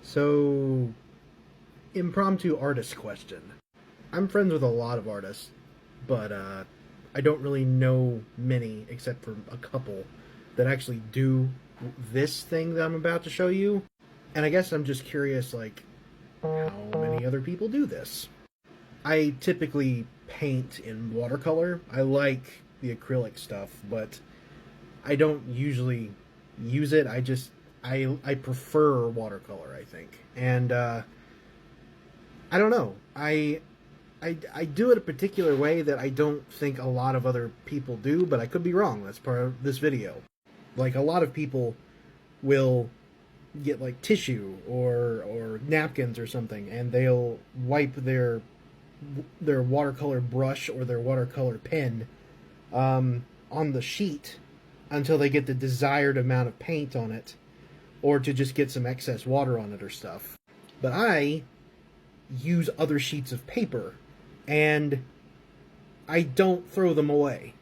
So, impromptu artist question. I'm friends with a lot of artists, but I don't really know many except for a couple that actually do this thing that I'm about to show you. And I guess I'm just curious, like, how many other people do this? I typically paint in watercolor. I like the acrylic stuff, but I don't usually use it. I prefer watercolor, I think. And I don't know. I do it a particular way that I don't think a lot of other people do, but I could be wrong. That's part of this video. Like, a lot of people will get like tissue or napkins or something, and they'll wipe their watercolor brush or their watercolor pen on the sheet until they get the desired amount of paint on it, or to just get some excess water on it or stuff. But I use other sheets of paper, and I don't throw them away.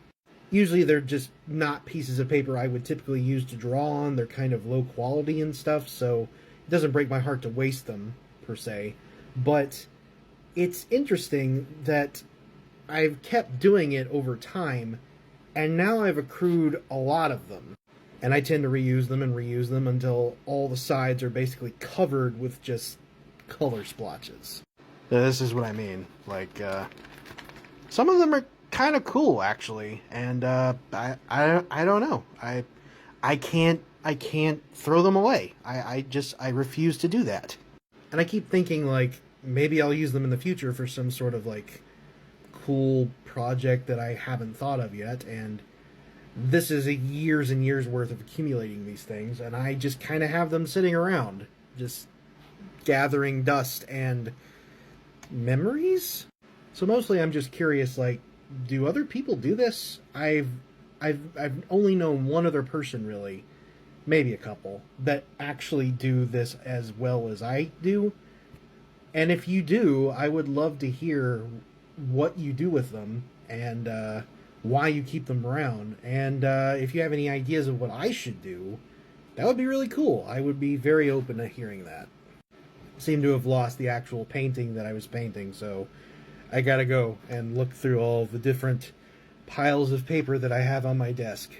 Usually they're just not pieces of paper I would typically use to draw on. They're kind of low quality and stuff, so it doesn't break my heart to waste them, per se. But it's interesting that I've kept doing it over time, and now I've accrued a lot of them. And I tend to reuse them until all the sides are basically covered with just color splotches. This is what I mean. Like, some of them are kind of cool, actually, and I don't know. I can't throw them away. I refuse to do that. And I keep thinking, like, maybe I'll use them in the future for some sort of like cool project that I haven't thought of yet, and this is a years and years worth of accumulating these things, and I just kind of have them sitting around, just gathering dust and memories. So mostly I'm just curious, like, do other people do this? I've only known one other person, really, maybe a couple, that actually do this as well as I do. And if you do, I would love to hear what you do with them, and why you keep them around. And if you have any ideas of what I should do, that would be really cool. I would be very open to hearing that. I seem to have lost the actual painting that I was painting, so I gotta go and look through all the different piles of paper that I have on my desk.